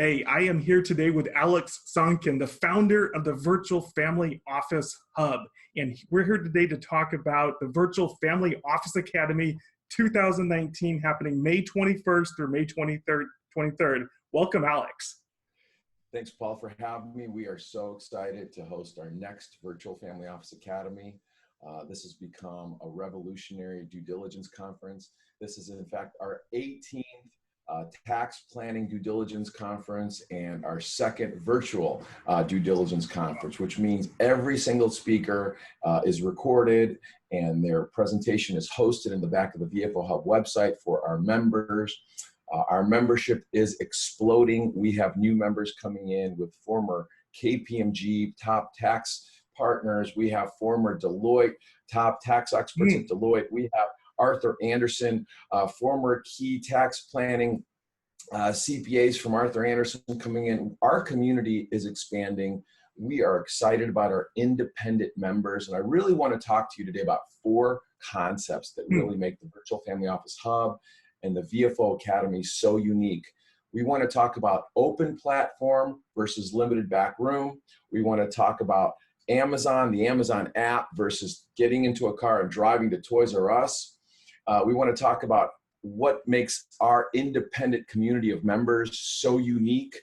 Hey, I am here today with Alex Sonkin, the founder of the Virtual Family Office Hub. And we're here today to talk about the Virtual Family Office Academy 2019 happening May 21st through May 23rd. Welcome, Alex. Thanks, Paul, for having me. We are so excited to host our next Virtual Family Office Academy. This has become a revolutionary due diligence conference. This is, in fact, our 18th tax planning due diligence conference and our second virtual due diligence conference, which means every single speaker is recorded and their presentation is hosted in the back of the VFO Hub website for our members. Our membership is exploding. We have new members coming in with former KPMG top tax partners. We have former Deloitte top tax experts at Deloitte. We have Arthur Andersen, former key tax planning CPAs from Arthur Andersen coming in. Our community is expanding. We are excited about our independent members. And I really want to talk to you today about 4 concepts that really make the Virtual Family Office Hub and the VFO Academy so unique. We want to talk about open platform versus limited back room. We want to talk about Amazon, the Amazon app versus getting into a car and driving to Toys R Us. We want to talk about what makes our independent community of members so unique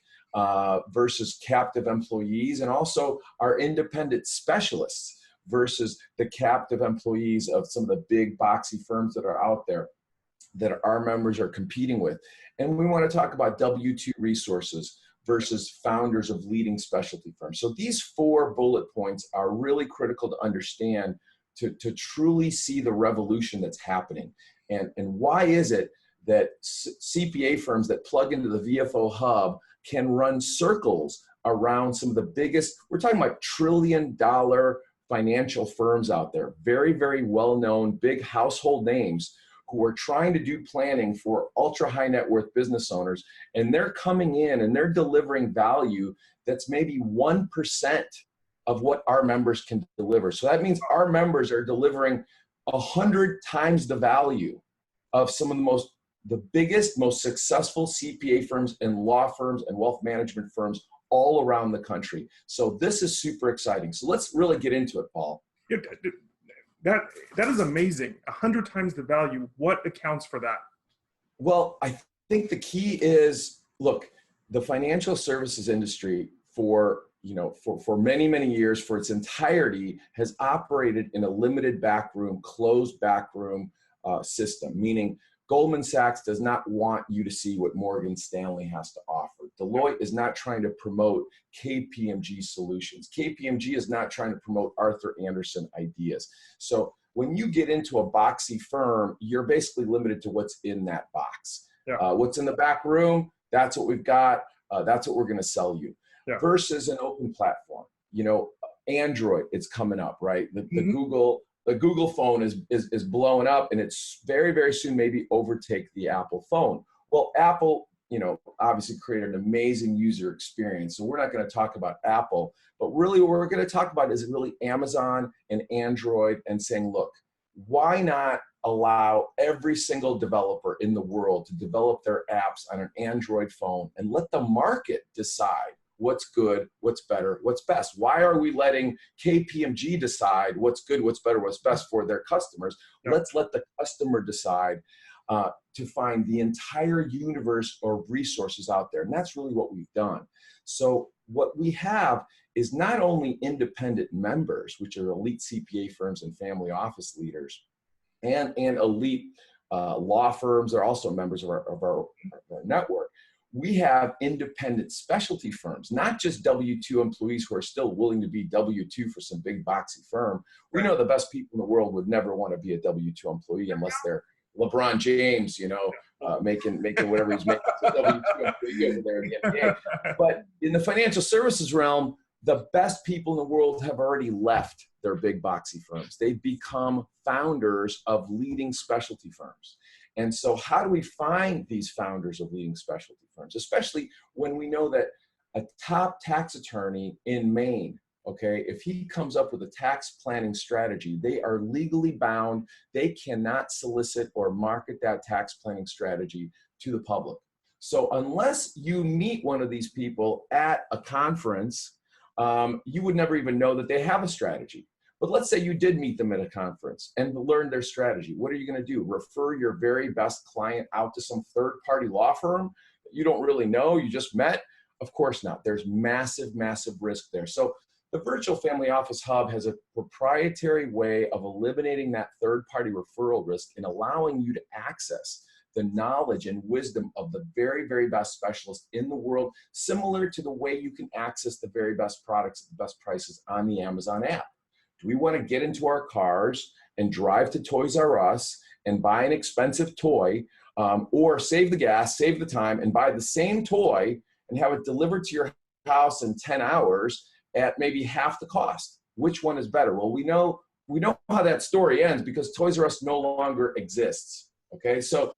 versus captive employees, and also our independent specialists versus the captive employees of some of the big boxy firms that are out there that our members are competing with. And we want to talk about W-2 resources versus founders of leading specialty firms. So these 4 bullet points are really critical to understand to truly see the revolution that's happening. And why is it that CPA firms that plug into the VFO Hub can run circles around some of the biggest, we're talking about trillion-dollar financial firms out there, very, very well-known, big household names who are trying to do planning for ultra-high net worth business owners, and they're coming in and they're delivering value that's maybe 1% of what our members can deliver. So that means our members are delivering 100 times the value of some of the biggest, most successful CPA firms and law firms and wealth management firms all around the country. So this is super exciting. So let's really get into it, Paul. That is amazing. 100 times the value. What accounts for that? Well, I think the key is, look, the financial services industry for many, many years, for its entirety, has operated in a limited backroom, closed backroom system, meaning Goldman Sachs does not want you to see what Morgan Stanley has to offer. Deloitte is not trying to promote KPMG solutions. KPMG is not trying to promote Arthur Andersen ideas. So when you get into a boxy firm, you're basically limited to what's in that box. Yeah. What's in the back room, that's what we've got. That's what we're going to sell you. Yeah. Versus an open platform. Android, it's coming up, right? The Google phone is blowing up, and it's very, very soon maybe overtake the Apple phone. Well, Apple, obviously created an amazing user experience. So we're not going to talk about Apple, but really what we're going to talk about is really Amazon and Android, and saying, look, why not allow every single developer in the world to develop their apps on an Android phone and let the market decide what's good, what's better, what's best? Why are we letting KPMG decide what's good, what's better, what's best for their customers? Yeah. Let's let the customer decide to find the entire universe of resources out there. And that's really what we've done. So what we have is not only independent members, which are elite CPA firms and family office leaders, and elite law firms are also members of our network. We have independent specialty firms, not just W-2 employees who are still willing to be W-2 for some big boxy firm. We know the best people in the world would never want to be a W-2 employee unless they're LeBron James, making whatever he's making. W-2 employee over there in the NBA. But in the financial services realm, the best people in the world have already left their big boxy firms. They've become founders of leading specialty firms. And so how do we find these founders of leading specialty firms, especially when we know that a top tax attorney in Maine, okay, if he comes up with a tax planning strategy, they are legally bound. They cannot solicit or market that tax planning strategy to the public. So unless you meet one of these people at a conference, you would never even know that they have a strategy. But let's say you did meet them at a conference and learn their strategy. What are you going to do? Refer your very best client out to some third-party law firm that you don't really know, you just met? Of course not. There's massive, massive risk there. So the Virtual Family Office Hub has a proprietary way of eliminating that third-party referral risk and allowing you to access the knowledge and wisdom of the very, very best specialists in the world, similar to the way you can access the very best products at the best prices on the Amazon app. Do we want to get into our cars and drive to Toys R Us and buy an expensive toy, or save the gas, save the time, and buy the same toy and have it delivered to your house in 10 hours at maybe half the cost? Which one is better? Well, we know how that story ends because Toys R Us no longer exists. Okay, so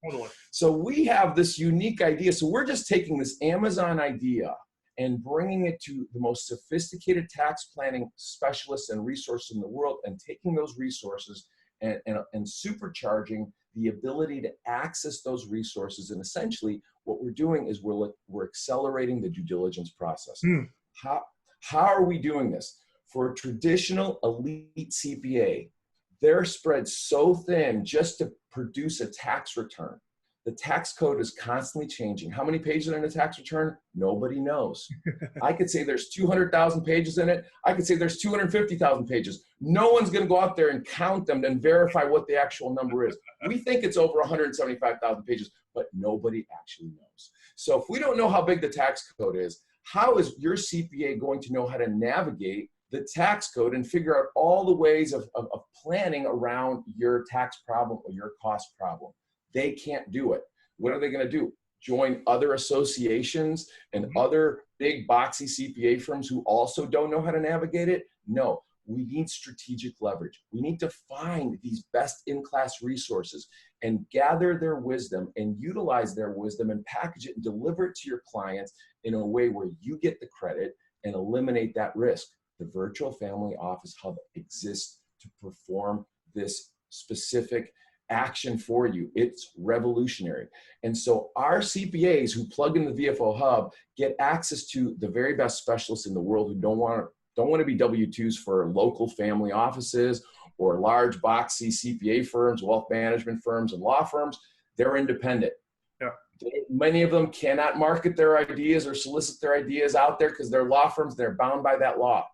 we have this unique idea. So we're just taking this Amazon idea and bringing it to the most sophisticated tax planning specialists and resources in the world, and taking those resources and supercharging the ability to access those resources. And essentially what we're doing is we're accelerating the due diligence process. How are we doing this? For a traditional elite CPA, they're spread so thin just to produce a tax return. The tax code is constantly changing. How many pages are in a tax return? Nobody knows. I could say there's 200,000 pages in it. I could say there's 250,000 pages. No one's going to go out there and count them and verify what the actual number is. We think it's over 175,000 pages, but nobody actually knows. So if we don't know how big the tax code is, how is your CPA going to know how to navigate the tax code and figure out all the ways of planning around your tax problem or your cost problem? They can't do it. What are they going to do? Join other associations and other big boxy CPA firms who also don't know how to navigate it? No, we need strategic leverage. We need to find these best-in-class resources and gather their wisdom and utilize their wisdom and package it and deliver it to your clients in a way where you get the credit and eliminate that risk. The Virtual Family Office Hub exists to perform this specific action for you. It's revolutionary. And so our CPAs who plug in the VFO Hub get access to the very best specialists in the world who don't want to be W-2s for local family offices or large boxy CPA firms, wealth management firms, and law firms. They're independent. Yeah. Many of them cannot market their ideas or solicit their ideas out there because they're law firms. They're bound by that law.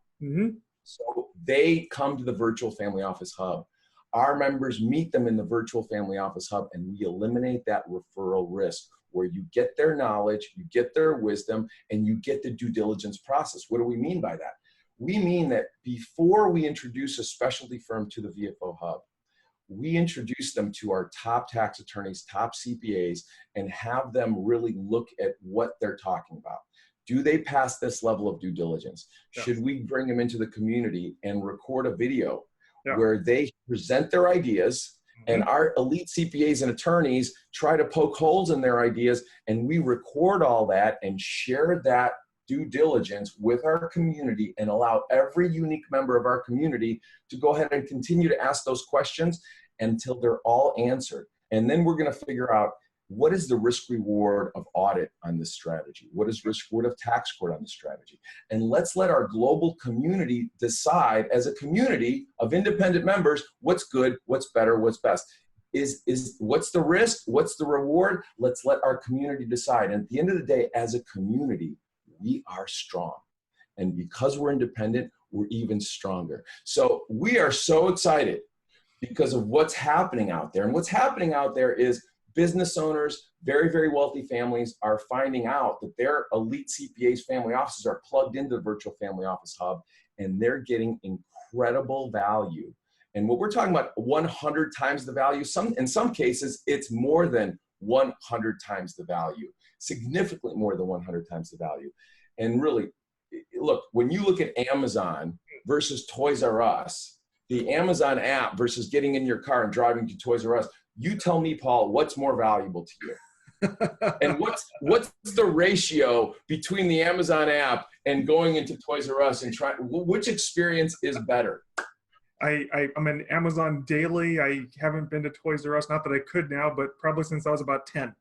So they come to the Virtual Family Office Hub. Our members meet them in the Virtual Family Office Hub, and we eliminate that referral risk where you get their knowledge, you get their wisdom, and you get the due diligence process. What do we mean by that? We mean that before we introduce a specialty firm to the VFO Hub, we introduce them to our top tax attorneys, top CPAs, and have them really look at what they're talking about. Do they pass this level of due diligence? Yeah. Should we bring them into the community and record a video where they present their ideas and our elite CPAs and attorneys try to poke holes in their ideas, and we record all that and share that due diligence with our community and allow every unique member of our community to go ahead and continue to ask those questions until they're all answered. And then we're going to figure out, what is the risk reward of audit on this strategy? What is risk reward of tax court on this strategy? And let's let our global community decide, as a community of independent members, what's good, what's better, what's best. What's the risk? What's the reward? Let's let our community decide. And at the end of the day, as a community, we are strong. And because we're independent, we're even stronger. So we are so excited because of what's happening out there. And what's happening out there is business owners, very, very wealthy families are finding out that their elite CPAs family offices are plugged into the Virtual Family Office Hub, and they're getting incredible value. And what we're talking about, 100 times the value. In some cases, it's more than 100 times the value, significantly more than 100 times the value. And really, look, when you look at Amazon versus Toys R Us, the Amazon app versus getting in your car and driving to Toys R Us, you tell me, Paul, what's more valuable to you? And what's the ratio between the Amazon app and going into Toys R Us and trying, which experience is better? I'm in Amazon daily. I haven't been to Toys R Us, not that I could now, but probably since I was about 10.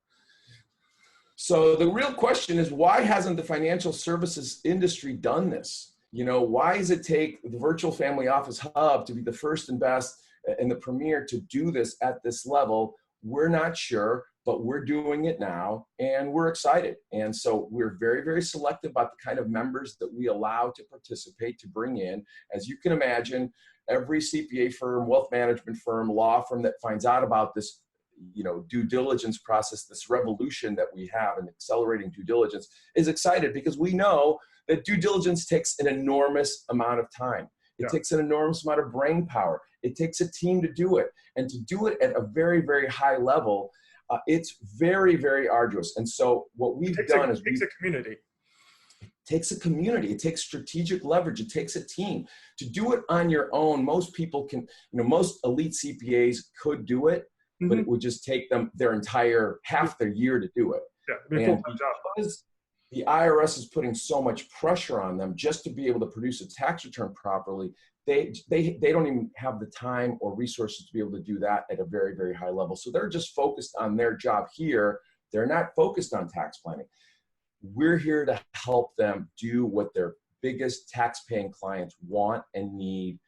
So the real question is, why hasn't the financial services industry done this? You know, why does it take the Virtual Family Office Hub to be the first and best and the premier to do this at this level? We're not sure, but we're doing it now and we're excited. And so we're very, very selective about the kind of members that we allow to participate, to bring in. As you can imagine, every CPA firm, wealth management firm, law firm that finds out about this, you know, due diligence process, this revolution that we have in accelerating due diligence, is excited, because we know that due diligence takes an enormous amount of time. It takes an enormous amount of brain power. It takes a team to do it, and to do it at a very, very high level. It's very, very arduous. And so what we've done is it takes a community. It takes a community. It takes strategic leverage. It takes a team. To do it on your own, most people can, you know, most elite CPAs could do it, but it would just take them their entire half their year to do it. Yeah, and because the IRS is putting so much pressure on them just to be able to produce a tax return properly, they don't even have the time or resources to be able to do that at a very, very high level. So they're just focused on their job here. They're not focused on tax planning. We're here to help them do what their biggest tax-paying clients want and need.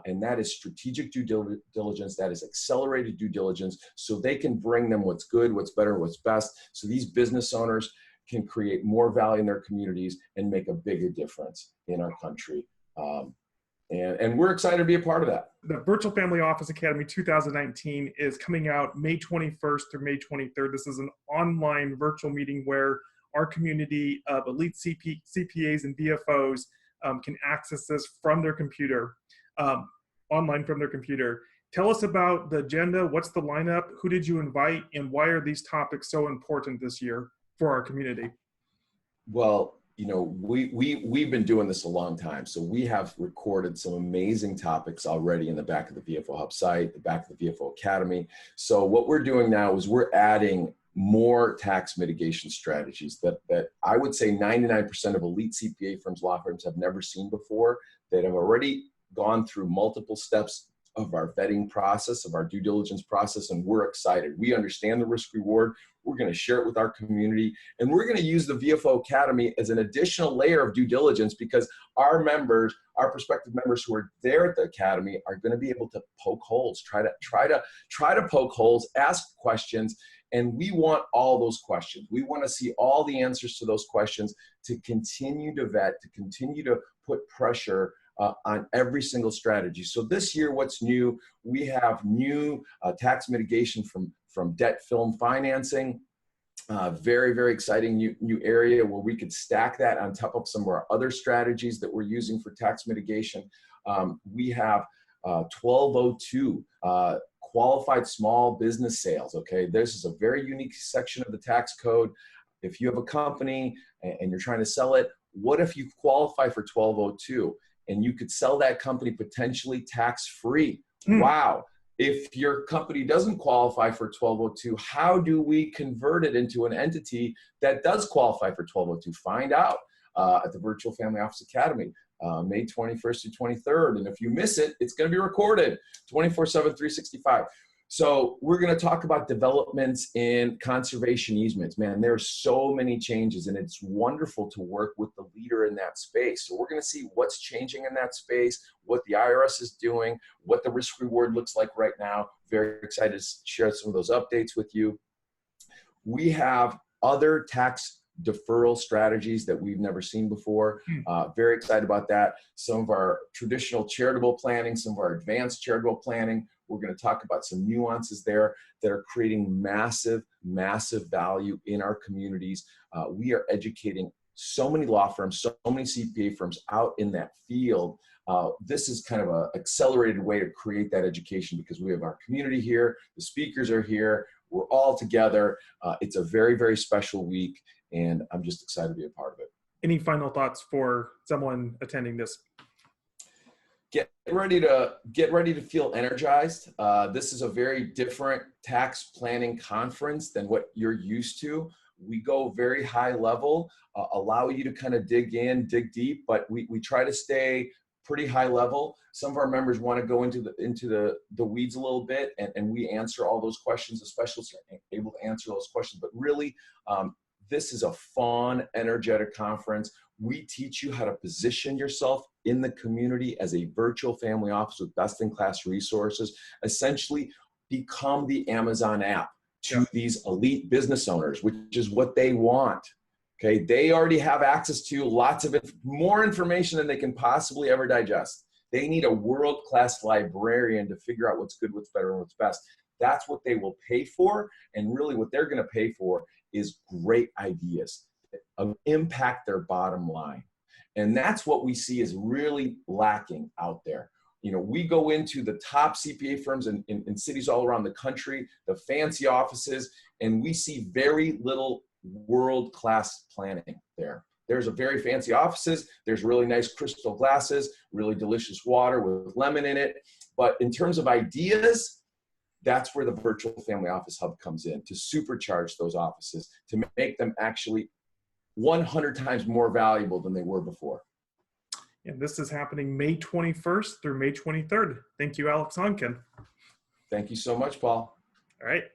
And that is strategic due diligence, that is accelerated due diligence, so they can bring them what's good, what's better, what's best, so these business owners can create more value in their communities and make a bigger difference in our country. And we're excited to be a part of that. The Virtual Family Office Academy 2019 is coming out May 21st through May 23rd. This is an online virtual meeting where our community of elite CPAs and VFOs can access this from their computer, online from their computer. Tell us about the agenda. What's the lineup? Who did you invite? And why are these topics so important this year for our community? Well, you know, we've been doing this a long time. So we have recorded some amazing topics already in the back of the VFO Hub site, the back of the VFO Academy. So what we're doing now is we're adding more tax mitigation strategies that I would say 99% of elite CPA firms, law firms have never seen before, that have already gone through multiple steps of our vetting process, of our due diligence process, and we're excited. We understand the risk reward. We're going to share it with our community, and we're going to use the VFO Academy as an additional layer of due diligence, because our members, our prospective members who are there at the Academy, are going to be able to poke holes, try to poke holes, ask questions, and we want all those questions. We want to see all the answers to those questions, to continue to vet, to continue to put pressure on every single strategy. So this year, what's new? We have new tax mitigation from debt film financing. Very, very exciting new area where we could stack that on top of some of our other strategies that we're using for tax mitigation. We have 1202, qualified small business sales. Okay, this is a very unique section of the tax code. If you have a company and you're trying to sell it, what if you qualify for 1202? And you could sell that company potentially tax-free. Wow. If your company doesn't qualify for 1202, how do we convert it into an entity that does qualify for 1202? Find out at the Virtual Family Office Academy, May 21st to 23rd. And if you miss it, it's going to be recorded 24/7, 365. So we're going to talk about developments in conservation easements. Man, there's so many changes, and it's wonderful to work with the leader in that space. So we're going to see what's changing in that space, what the IRS is doing, what the risk reward looks like right now. Very excited to share some of those updates with you. We have other tax deferral strategies that we've never seen before. Very excited about that. Some of our traditional charitable planning, some of our advanced charitable planning. We're going to talk about some nuances there that are creating massive, massive value in our communities. We are educating so many law firms, so many CPA firms out in that field. This is kind of an accelerated way to create that education, because we have our community here, the speakers are here, we're all together. It's a very, very special week, and I'm just excited to be a part of it. Any final thoughts for someone attending this? Get ready to feel energized. This is a very different tax planning conference than what you're used to. We go very high level, allow you to kind of dig in, dig deep, but we try to stay pretty high level. Some of our members want to go into the weeds a little bit, and we answer all those questions. The specialists are able to answer those questions, but really This is a fun, energetic conference. We teach you how to position yourself in the community as a virtual family office with best-in-class resources. Essentially, become the Amazon app to these elite business owners, which is what they want. Okay, they already have access to lots of more information than they can possibly ever digest. They need a world-class librarian to figure out what's good, what's better, and what's best. That's what they will pay for, and really what they're going to pay for is great ideas that impact their bottom line. And that's what we see is really lacking out there. You know, we go into the top CPA firms in cities all around the country, the fancy offices, and we see very little world-class planning there. There's a very fancy offices, there's really nice crystal glasses, really delicious water with lemon in it. But in terms of ideas, that's where the Virtual Family Office Hub comes in, to supercharge those offices, to make them actually 100 times more valuable than they were before. And this is happening May 21st through May 23rd. Thank you, Alex Honken. Thank you so much, Paul. All right.